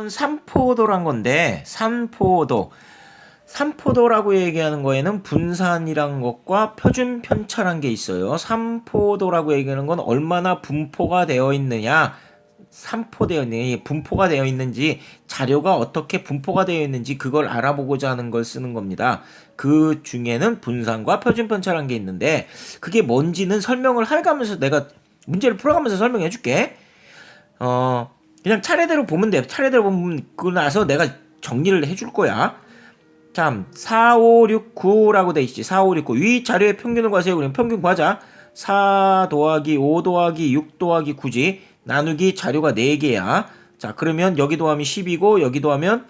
삼포도란 건데 삼포도라고 얘기하는 거에는 분산이란 것과 표준 편차란 게 있어요. 삼포도라고 얘기하는 건 얼마나 분포가 되어 있느냐, 분포가 되어 있는지, 자료가 어떻게 분포가 되어 있는지 그걸 알아보고자 하는 걸 쓰는 겁니다. 그 중에는 분산과 표준 편차란 게 있는데 그게 뭔지는 설명을 해가면서 내가 문제를 풀어가면서 설명해 줄게. 그냥 차례대로 보면 돼. 차례대로 보고 나서 내가 정리를 해줄 거야. 참, 4, 5, 6, 9라고 돼 있지. 4, 5, 6, 9. 위 자료의 평균을 구하세요. 그럼 평균 구하자. 4 더하기 5 더하기 6 더하기 9지. 나누기 자료가 4개야. 자, 그러면 여기 더하면 10이고, 여기 더하면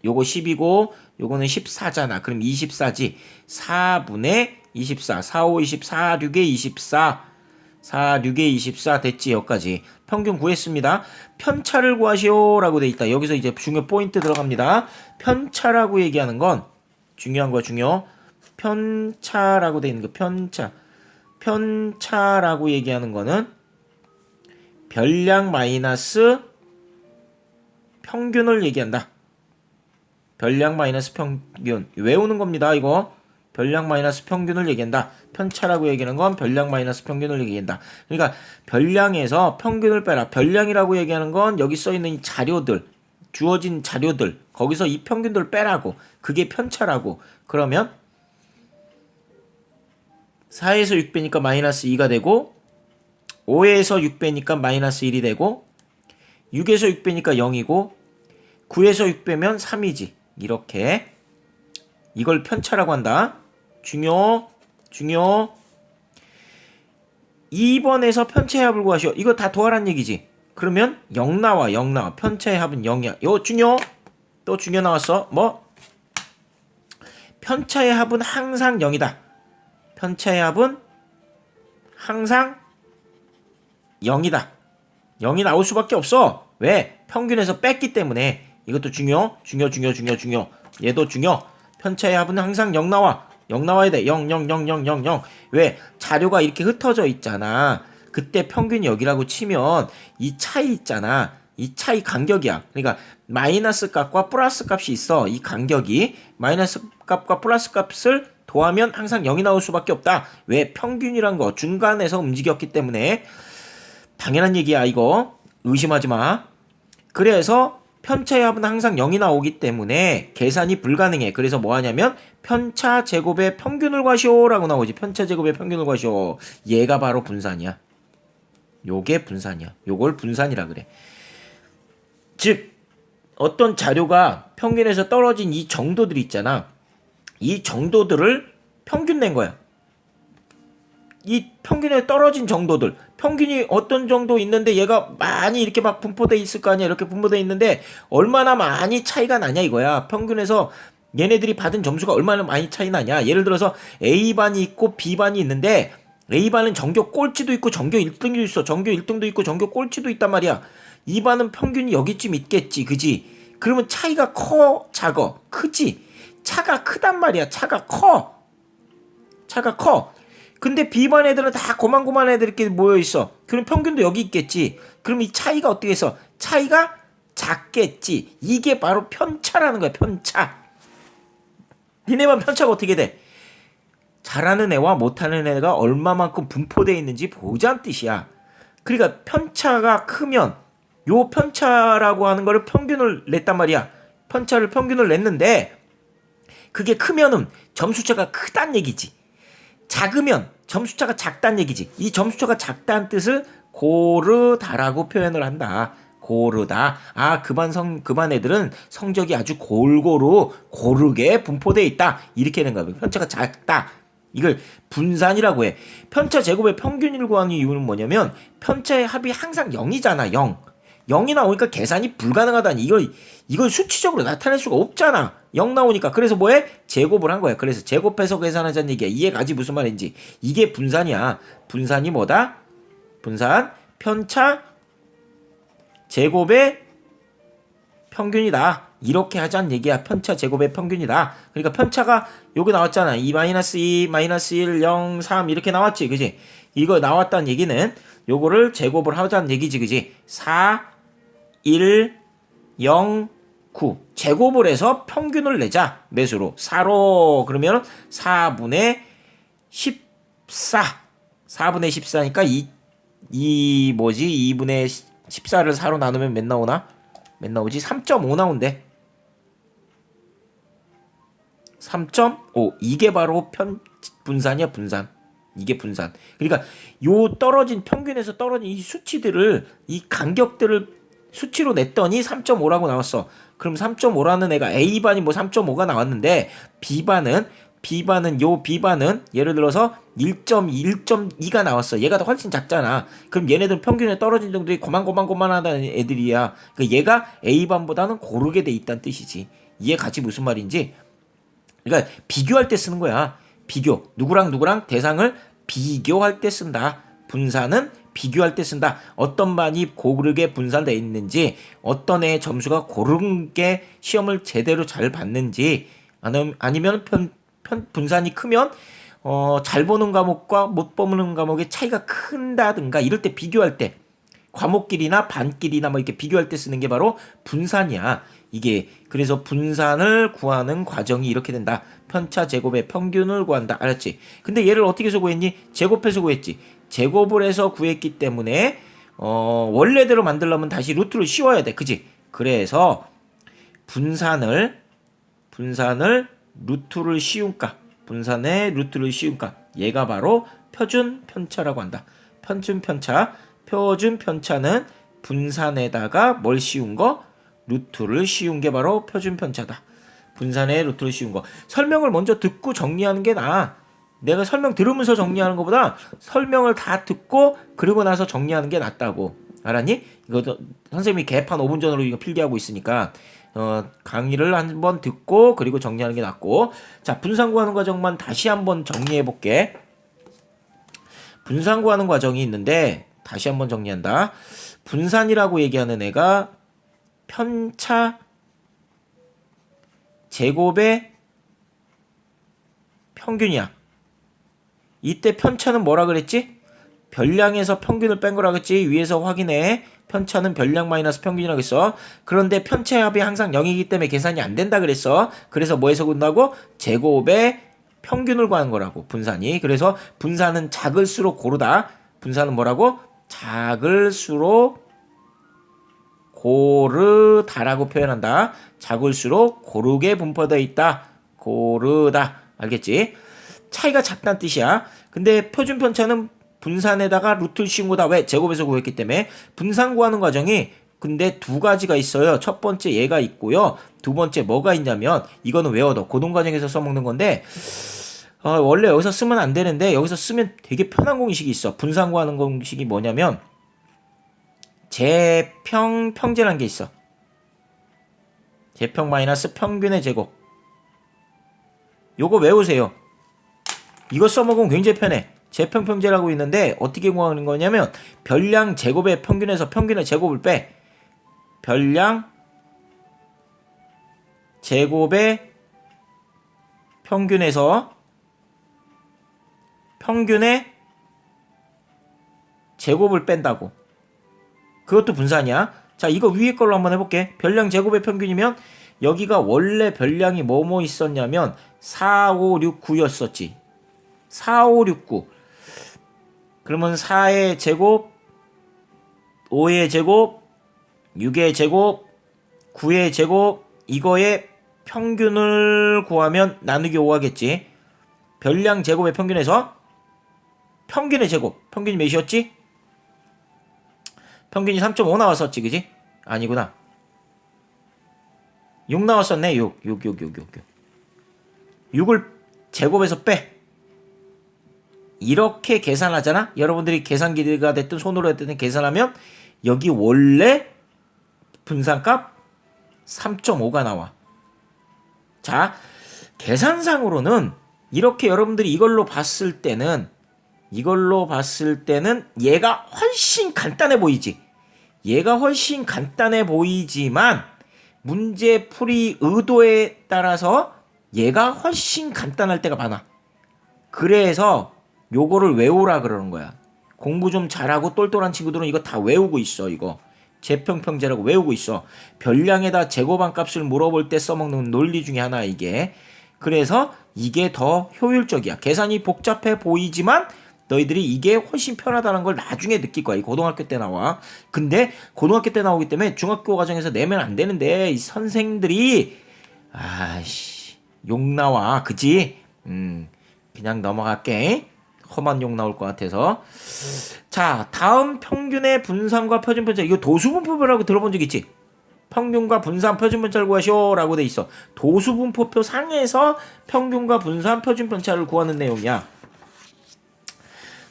요거 10이고, 요거는 14잖아. 그럼 24지. 4분의 24. 4, 5, 24, 6에 24. 4, 6에 24 됐지. 여기까지. 평균 구했습니다. 편차를 구하시오 라고 돼 있다. 여기서 이제 중요 포인트 들어갑니다. 편차라고 얘기하는 건 중요한 거야. 편차라고 돼 있는 거. 편차라고 얘기하는 거는 별량 마이너스 평균을 얘기한다. 별량 마이너스 평균. 외우는 겁니다. 이거. 별량 마이너스 평균을 얘기한다. 편차라고 얘기하는 건 별량 마이너스 평균을 얘기한다. 그러니까 별량에서 평균을 빼라. 별량이라고 얘기하는 건 여기 써있는 이 자료들, 주어진 자료들, 거기서 이 평균들을 빼라고. 그게 편차라고. 그러면 4에서 6 빼니까 마이너스 2가 되고, 5에서 6 빼니까 마이너스 1이 되고, 6에서 6 빼니까 0이고, 9에서 6 빼면 3이지. 이렇게 이걸 편차라고 한다. 중요 2번에서 편차의 합을 구하시오. 이거 다 더하란 얘기지. 그러면 0 나와. 편차의 합은 0이야. 요 중요 또 중요 나왔어. 뭐? 편차의 합은 항상 0이다. 편차의 합은 항상 0이다. 0이 나올 수밖에 없어. 왜? 평균에서 뺐기 때문에. 이것도 중요. 얘도 중요. 편차의 합은 항상 0 나와. 0 나와야 돼. 0. 왜? 자료가 이렇게 흩어져 있잖아. 그때 평균이 여기라고 치면 이 차이 있잖아. 이 차이 간격이야. 그러니까 마이너스 값과 플러스 값이 있어. 이 간격이 마이너스 값과 플러스 값을 더하면 항상 0이 나올 수밖에 없다. 왜? 평균이란 거 중간에서 움직였기 때문에. 당연한 얘기야 이거. 의심하지 마. 그래서 편차의 합은 항상 0이 나오기 때문에 계산이 불가능해. 그래서 뭐 하냐면 편차 제곱의 평균을 구하시오 라고 나오지. 편차 제곱의 평균을 구하시오. 얘가 바로 분산이야. 요게 분산이야. 요걸 분산이라 그래. 즉 어떤 자료가 평균에서 떨어진 이 정도들 있잖아. 이 정도들을 평균 낸 거야. 이 평균에 떨어진 정도들, 평균이 어떤 정도 있는데 얘가 많이 이렇게 막 분포돼 있을 거 아니야. 이렇게 분포돼 있는데 얼마나 많이 차이가 나냐 이거야. 평균에서 얘네들이 받은 점수가 얼마나 많이 차이 나냐. 예를 들어서 A반이 있고 B반이 있는데 A반은 전교 꼴찌도 있고 전교 1등도 있어. 전교 1등도 있고 전교 꼴찌도 있단 말이야. 2반은 평균이 여기쯤 있겠지. 그지? 그러면 차이가 커? 작어? 크지? 차가 크단 말이야. 차가 커. 근데 B반 애들은 다 고만고만 애들 이렇게 모여있어. 그럼 평균도 여기 있겠지. 그럼 이 차이가 어떻게 해서? 차이가 작겠지. 이게 바로 편차라는 거야. 편차. 니네만 편차가 어떻게 돼? 잘하는 애와 못하는 애가 얼마만큼 분포되어 있는지 보자는 뜻이야. 그러니까 편차가 크면 요 편차라고 하는 거를 평균을 냈단 말이야. 평균을 냈는데 그게 크면은 점수차가 크단 얘기지. 작으면 점수차가 작다는 얘기지. 이 점수차가 작다는 뜻을 고르다라고 표현을 한다. 고르다. 아, 그 반 애들은 성적이 아주 고르게 분포되어 있다. 이렇게 되는 거야. 편차가 작다. 이걸 분산이라고 해. 편차 제곱의 평균을 구하는 이유는 뭐냐면 편차의 합이 항상 0이잖아. 0이 나오니까 계산이 불가능하다니. 이걸 수치적으로 나타낼 수가 없잖아. 0 나오니까. 그래서 뭐해? 제곱을 한 거야. 그래서 제곱해서 계산하자는 얘기야. 이해가지 무슨 말인지. 이게 분산이야. 분산이 뭐다? 분산 편차 제곱의 평균이다. 이렇게 하자는 얘기야. 편차 제곱의 평균이다. 그러니까 편차가 여기 나왔잖아. 2 마이너스 2 마이너스 1 0 3 이렇게 나왔지. 그지? 이거 나왔다는 얘기는 요거를 제곱을 하자는 얘기지. 그지? 4 1 0, 9 제곱을 해서 평균을 내자. 매수로 4로 그러면 4분의 14 4분의 14니까 이 뭐지 2분의 14를 4로 나누면 몇 나오나? 몇 나오지? 3.5 나온대. 3.5 이게 바로 분산이야. 분산. 이게 분산. 그러니까 요 떨어진 평균에서 떨어진 이 수치들을 이 간격들을 수치로 냈더니 3.5라고 나왔어. 그럼 3.5라는 애가 A반이 뭐 3.5가 나왔는데 B반은 예를 들어서 1.2가 나왔어. 얘가 더 훨씬 작잖아. 그럼 얘네들은 평균에 떨어진 정도의 고만고만하다는 애들이야. 그러니까 얘가 A반보다는 고르게 돼 있다는 뜻이지. 이해 가지 무슨 말인지. 그러니까 비교할 때 쓰는 거야. 비교. 누구랑 대상을 비교할 때 쓴다. 분산은 비교할 때 쓴다. 어떤 반이 고르게 분산되어 있는지, 어떤 애의 점수가 고르게 시험을 제대로 잘 봤는지, 아니면 분산이 크면 잘 보는 과목과 못 보는 과목의 차이가 큰다든가 이럴 때 비교할 때 과목끼리나 반끼리나 뭐 이렇게 비교할 때 쓰는 게 바로 분산이야. 이게 그래서 분산을 구하는 과정이 이렇게 된다. 편차 제곱의 평균을 구한다. 알았지? 근데 얘를 어떻게 해서 구했니? 제곱해서 구했지. 제곱을 해서 구했기 때문에 원래대로 만들려면 다시 루트를 씌워야 돼. 그지? 그래서 분산을 루트를 씌운까? 분산의 루트를 씌운까? 얘가 바로 표준 편차라고 한다. 표준 편차는 분산에다가 뭘 씌운 거? 루트를 씌운 게 바로 표준 편차다. 분산의 루트를 씌운 거. 설명을 먼저 듣고 정리하는 게 나아. 내가 설명 들으면서 정리하는 것보다 설명을 다 듣고 그리고 나서 정리하는 게 낫다고. 알았니? 이거 선생님이 개판 5분 전으로 이거 필기하고 있으니까 강의를 한번 듣고 그리고 정리하는 게 낫고. 자, 분산 구하는 과정만 다시 한번 정리해 볼게. 분산 구하는 과정이 있는데 다시 한번 정리한다. 분산이라고 얘기하는 애가 편차 제곱의 평균이야. 이때 편차는 뭐라 그랬지? 별량에서 평균을 뺀 거라 그랬지. 위에서 확인해. 편차는 별량 마이너스 평균이라고 했어. 그런데 편차의 합이 항상 0이기 때문에 계산이 안 된다 그랬어. 그래서 뭐에서 군다고? 제곱의 평균을 구하는 거라고. 분산이. 그래서 분산은 작을수록 고르다. 분산은 뭐라고? 작을수록 고르다라고 표현한다. 작을수록 고르게 분포되어 있다. 고르다. 알겠지? 차이가 작다는 뜻이야. 근데 표준 편차는 분산에다가 루트를 씌운 거다. 왜? 제곱에서 구했기 때문에. 분산 구하는 과정이 근데 두 가지가 있어요. 첫 번째 얘가 있고요. 두 번째 뭐가 있냐면 이거는 외워둬. 고등 과정에서 써먹는 건데 원래 여기서 쓰면 안 되는데 여기서 쓰면 되게 편한 공식이 있어. 분산 구하는 공식이 뭐냐면 평제라는 게 있어. 제평 마이너스 평균의 제곱. 요거 외우세요. 이거 써먹으면 굉장히 편해. 제평평제라고 있는데 어떻게 구하는 거냐면 별량 제곱의 평균에서 평균의 제곱을 빼. 별량 제곱의 평균에서 평균의 제곱을 뺀다고. 그것도 분산이야. 자, 이거 위에 걸로 한번 해볼게. 별량 제곱의 평균이면 여기가 원래 별량이 뭐뭐 있었냐면 4, 5, 6, 9였었지. 4, 5, 6, 9. 그러면 4의 제곱, 5의 제곱, 6의 제곱, 9의 제곱, 이거의 평균을 구하면 나누기 5 하겠지. 별량 제곱의 평균에서 평균의 제곱. 평균이 몇이었지? 평균이 3.5 나왔었지, 그지? 아니구나. 6 나왔었네, 6. 6을 제곱에서 빼. 이렇게 계산하잖아? 여러분들이 계산기가 됐든 손으로 했든 계산하면 여기 원래 분산값 3.5가 나와. 자, 계산상으로는 이렇게 여러분들이 이걸로 봤을 때는 얘가 훨씬 간단해 보이지. 얘가 훨씬 간단해 보이지만 문제풀이 의도에 따라서 얘가 훨씬 간단할 때가 많아. 그래서 요거를 외우라 그러는 거야. 공부 좀 잘하고 똘똘한 친구들은 이거 다 외우고 있어. 이거 재평평제라고 외우고 있어. 별량에다 제곱한 값을 물어볼 때 써먹는 논리 중에 하나 이게. 그래서 이게 더 효율적이야. 계산이 복잡해 보이지만 너희들이 이게 훨씬 편하다는 걸 나중에 느낄 거야. 이 고등학교 때 나와. 근데 고등학교 때 나오기 때문에 중학교 과정에서 내면 안 되는데 이 선생들이 아이씨 욕 나와. 그지? 그냥 넘어갈게. 험한 욕 나올 것 같아서. 자, 다음 평균의 분산과 표준편차. 이거 도수분포표라고 들어본 적 있지? 평균과 분산 표준편차를 구하시오 라고 돼 있어. 도수분포표 상에서 평균과 분산 표준편차를 구하는 내용이야.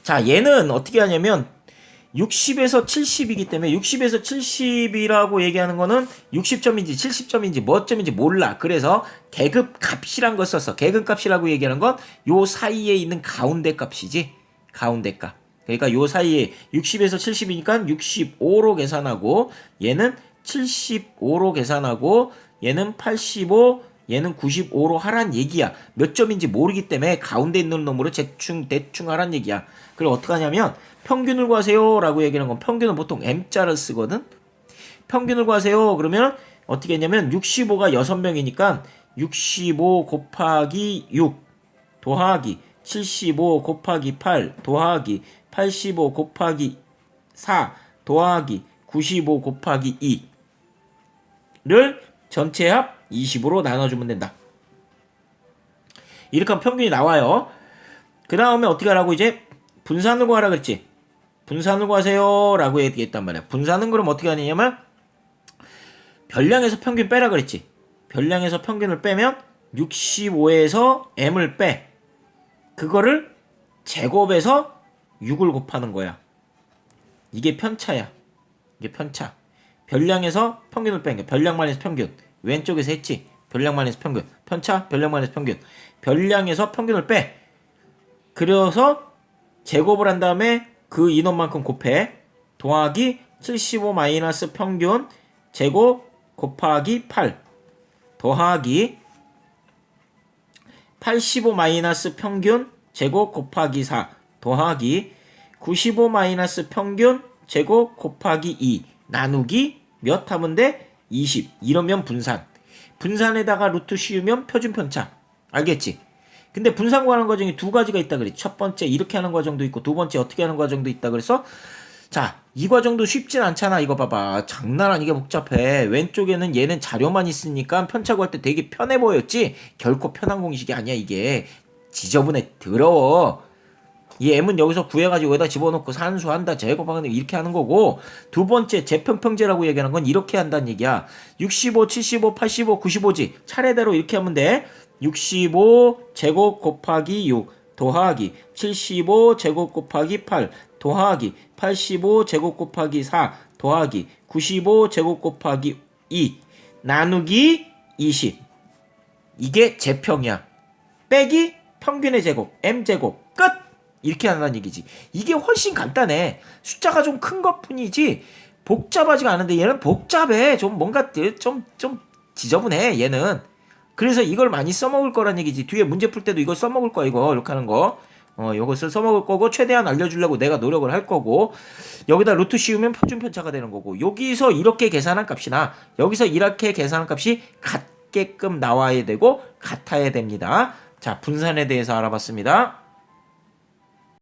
자, 얘는 어떻게 하냐면 60에서 70이기 때문에 60에서 70이라고 얘기하는 거는 60점인지 70점인지 몇 점인지 몰라. 그래서 계급 값이란 걸 썼어. 계급 값이라고 얘기하는 건 요 사이에 있는 가운데 값이지. 가운데 값. 그러니까 요 사이에 60에서 70이니까 65로 계산하고 얘는 75로 계산하고 얘는 85, 얘는 95로 하란 얘기야. 몇 점인지 모르기 때문에 가운데 있는 놈으로 대충 하란 얘기야. 그리고 어떻게 하냐면 평균을 구하세요 라고 얘기하는 건 평균은 보통 M자를 쓰거든. 평균을 구하세요 그러면 어떻게 했냐면 65가 6명이니까 65 곱하기 6 더하기 75 곱하기 8 더하기 85 곱하기 4 더하기 95 곱하기 2를 전체 합 20으로 나눠주면 된다. 이렇게 하면 평균이 나와요. 그 다음에 어떻게 하라고 이제 분산을 구하라 그랬지. 분산을 구하세요 라고 얘기했단 말이야. 분산은 그럼 어떻게 하냐면 별량에서 평균 빼라 그랬지. 별량에서 평균을 빼면 65에서 M을 빼. 그거를 제곱해서 6을 곱하는 거야. 이게 편차야. 이게 편차. 별량에서 평균을 뺀 게 별량만 해서 평균. 왼쪽에서 했지. 별량만 해서 평균. 편차, 별량만 해서 평균. 별량에서 평균을 빼. 그래서 제곱을 한 다음에 그 인원만큼 곱해. 더하기 75 마이너스 평균 제곱 곱하기 8 더하기 85 마이너스 평균 제곱 곱하기 4 더하기 95 마이너스 평균 제곱 곱하기 2 나누기 몇 하면 돼? 20. 이러면 분산. 분산에다가 루트 씌우면 표준편차. 알겠지? 근데 분산 구하는 과정이 두 가지가 있다 그랬지. 첫 번째 이렇게 하는 과정도 있고 두 번째 어떻게 하는 과정도 있다 그래서 자, 이 과정도 쉽진 않잖아. 이거 봐봐. 장난 아니게 복잡해. 왼쪽에는 얘는 자료만 있으니까 편차 구할 때 되게 편해 보였지. 결코 편한 공식이 아니야 이게. 지저분해. 더러워. 이 M은 여기서 구해가지고 여기다 집어넣고 산수한다 제곱하는다 이렇게 하는 거고, 두 번째 재평평제라고 얘기하는 건 이렇게 한다는 얘기야. 65, 75, 85, 95지 차례대로 이렇게 하면 돼. 65 제곱 곱하기 6 더하기 75 제곱 곱하기 8 더하기 85 제곱 곱하기 4 더하기 95 제곱 곱하기 2 나누기 20. 이게 재평이야. 빼기 평균의 제곱 M제곱 끝. 이렇게 한다는 얘기지. 이게 훨씬 간단해. 숫자가 좀 큰 것뿐이지 복잡하지가 않은데 얘는 복잡해. 좀 뭔가 좀 지저분해 얘는. 그래서 이걸 많이 써먹을 거란 얘기지. 뒤에 문제 풀 때도 이걸 써먹을 거야. 이거 이렇게 하는 거. 이것을 써먹을 거고 최대한 알려주려고 내가 노력을 할 거고, 여기다 루트 씌우면 표준편차가 되는 거고, 여기서 이렇게 계산한 값이나 여기서 이렇게 계산한 값이 같게끔 나와야 되고 같아야 됩니다. 자, 분산에 대해서 알아봤습니다.